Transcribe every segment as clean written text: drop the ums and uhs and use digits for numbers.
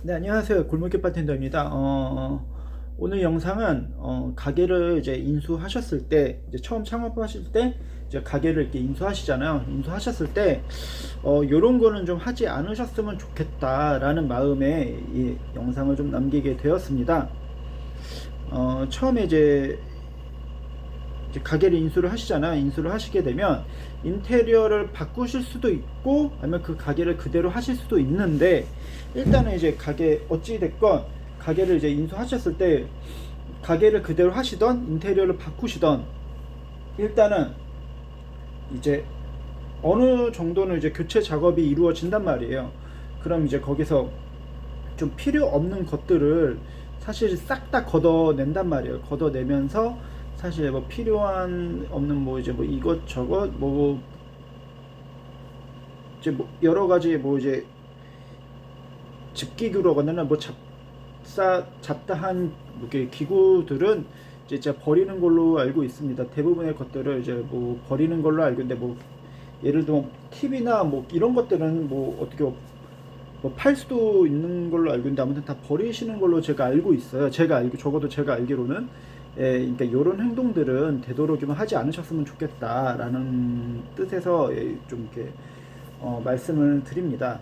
네, 안녕하세요. 골목길 바텐더입니다. 오늘 영상은 가게를 이제 인수하셨을 때, 이제 처음 창업하실 때 이제 가게를 이렇게 인수하시잖아요. 인수하셨을 때 요런 거는 좀 하지 않으셨으면 좋겠다라는 마음에 이 영상을 좀 남기게 되었습니다. 처음에 이제 가게를 인수를 하시잖아요. 인수를 하시게 되면 인테리어를 바꾸실 수도 있고 아니면 그 가게를 그대로 하실 수도 있는데, 일단은 이제 가게 어찌 됐건 가게를 이제 인수하셨을 때 가게를 그대로 하시던 인테리어를 바꾸시던, 일단은 이제 어느 정도는 이제 교체 작업이 이루어진단 말이에요. 그럼 이제 거기서 좀 필요 없는 것들을 사실 싹 다 걷어낸단 말이에요. 걷어내면서 사실 뭐 필요한 없는 뭐 이제 뭐 이것저것 뭐 이제 뭐 여러 가지 뭐 이제 집기구라고 하나 뭐 잡다한 뭐 이렇게 기구들은 이제 제가 버리는 걸로 알고 있습니다. 대부분의 것들을 이제 뭐 버리는 걸로 알고 있는데, 뭐 예를 들면 TV나 뭐 이런 것들은 뭐 어떻게 뭐 팔 수도 있는 걸로 알고 있는데, 아무튼 다 버리시는 걸로 제가 알고 있어요. 적어도 제가 알기로는. 그러니까 이런 행동들은 되도록이면 하지 않으셨으면 좋겠다라는 뜻에서 좀 이렇게 말씀을 드립니다.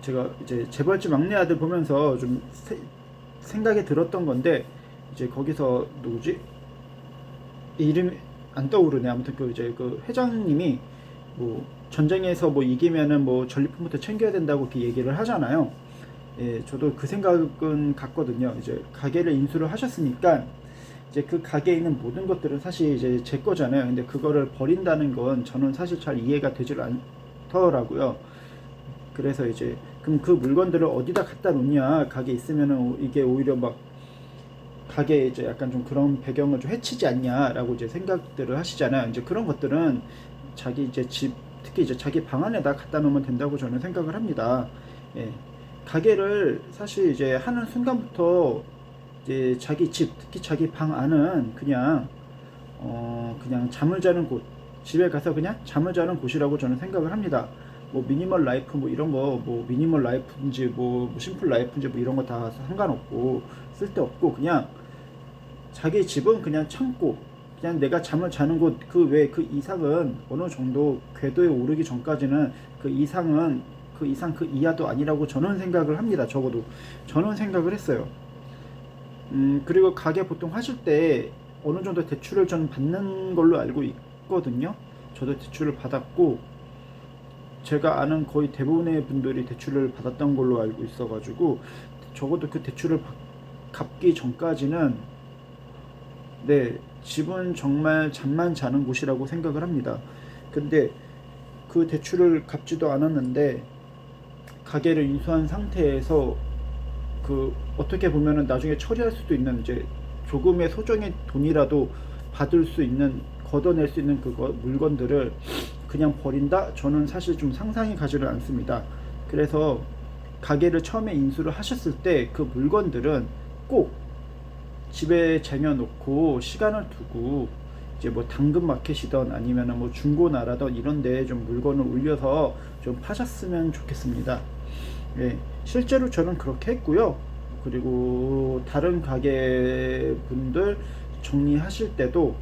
제가 이제 재벌집 막내 아들 보면서 좀 생각이 들었던 건데, 이제 거기서 누구지? 이름이 안 떠오르네. 아무튼 그 이제 그 회장님이 뭐 전쟁에서 뭐 이기면은 뭐 전리품부터 챙겨야 된다고 이렇게 얘기를 하잖아요. 예, 저도 그 생각은 같거든요. 이제 가게를 인수를 하셨으니까 이제 그 가게에 있는 모든 것들은 사실 이제 제 거잖아요. 근데 그거를 버린다는 건 저는 사실 잘 이해가 되질 않더라고요. 그래서 이제 그럼 그 물건들을 어디다 갖다 놓냐, 가게 있으면은 이게 오히려 막 가게에 이제 약간 좀 그런 배경을 좀 해치지 않냐라고 이제 생각들을 하시잖아요. 이제 그런 것들은 자기 이제 집, 특히 이제 자기 방 안에다 갖다 놓으면 된다고 저는 생각을 합니다. 예. 가게를 사실 이제 하는 순간부터 이제 자기 집, 특히 자기 방 안은 그냥 잠을 자는 곳, 집에 가서 그냥 잠을 자는 곳이라고 저는 생각을 합니다. 뭐 미니멀 라이프 뭐 이런 거, 뭐 미니멀 라이프인지 뭐 심플 라이프인지 뭐 이런 거 다 상관없고 쓸데없고, 그냥 자기 집은 그냥 창고, 그냥 내가 잠을 자는 곳 그 외 그 이상은 어느 정도 궤도에 오르기 전까지는 그 이상 그 이하도 아니라고 저는 생각을 합니다. 적어도 저는 생각을 했어요. 그리고 가게 보통 하실 때 어느 정도 대출을 전 받는 걸로 알고 있거든요. 저도 대출을 받았고, 제가 아는 거의 대부분의 분들이 대출을 받았던 걸로 알고 있어가지고, 적어도 그 대출을 갚기 전까지는, 네, 집은 정말 잠만 자는 곳이라고 생각을 합니다. 근데 그 대출을 갚지도 않았는데 가게를 인수한 상태에서 그 어떻게 보면은 나중에 처리할 수도 있는 이제 조금의 소정의 돈이라도 받을 수 있는, 걷어낼 수 있는 그거 물건들을 그냥 버린다? 저는 사실 좀 상상이 가지를 않습니다. 그래서 가게를 처음에 인수를 하셨을 때 그 물건들은 꼭 집에 쟁여놓고 시간을 두고 이제 뭐 당근 마켓이던 아니면은 뭐 중고나라던 이런데 좀 물건을 올려서 좀 파셨으면 좋겠습니다. 예, 실제로 저는 그렇게 했고요. 그리고 다른 가게 분들 정리하실 때도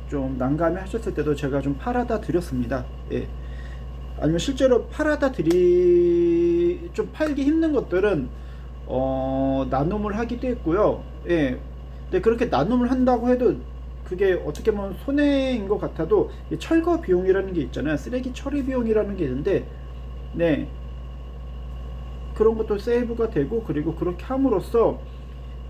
좀 난감해 하셨을 때도 제가 좀 팔아다 드렸습니다. 예. 아니면 실제로 좀 팔기 힘든 것들은 나눔을 하기도 했고요. 예. 근데 그렇게 나눔을 한다고 해도 그게 어떻게 보면 손해인 것 같아도 철거 비용이라는 게 있잖아요. 쓰레기 처리 비용이라는 게 있는데, 네, 그런 것도 세이브가 되고, 그리고 그렇게 함으로써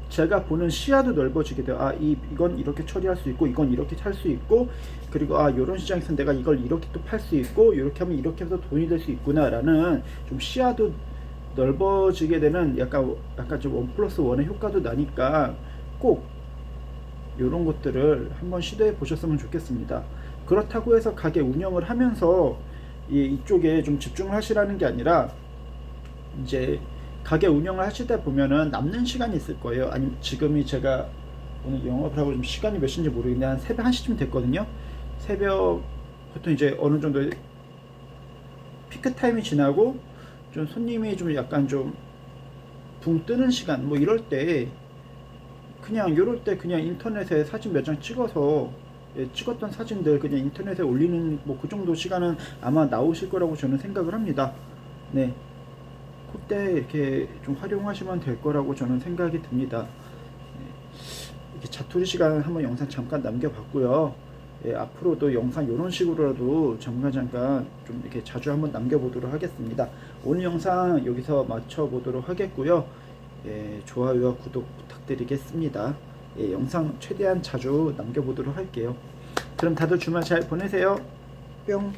제가 보는 시야도 넓어지게 돼요. 이건 이렇게 처리할 수 있고, 이건 이렇게 살 수 있고, 그리고 이런 시장에서 내가 이걸 이렇게 또 팔 수 있고, 이렇게 하면 이렇게 해서 돈이 될 수 있구나라는 좀 시야도 넓어지게 되는, 약간 좀 원 플러스 원의 효과도 나니까 꼭 이런 것들을 한번 시도해 보셨으면 좋겠습니다. 그렇다고 해서 가게 운영을 하면서 이쪽에 좀 집중을 하시라는 게 아니라, 이제 가게 운영을 하시다 보면은 남는 시간이 있을 거예요. 아니면 지금이 제가 오늘 영업을 하고 좀 시간이 몇 시인지 모르겠는데 한 새벽 1시쯤 됐거든요. 새벽 보통 이제 어느 정도 피크 타임이 지나고 좀 손님이 좀 약간 좀 붕 뜨는 시간 뭐 이럴 때 그냥 요럴 때 그냥 인터넷에 사진 몇 장 찍어서 찍었던 사진들 그냥 인터넷에 올리는 뭐 그 정도 시간은 아마 나오실 거라고 저는 생각을 합니다. 네, 그때 이렇게 좀 활용하시면 될 거라고 저는 생각이 듭니다. 이렇게 자투리 시간 한번 영상 잠깐 남겨봤고요. 앞으로도 영상 이런 식으로라도 잠깐 좀 이렇게 자주 한번 남겨보도록 하겠습니다. 오늘 영상 여기서 마쳐보도록 하겠고요. 좋아요와 구독 부탁드리겠습니다. 영상 최대한 자주 남겨보도록 할게요. 그럼 다들 주말 잘 보내세요. 뿅.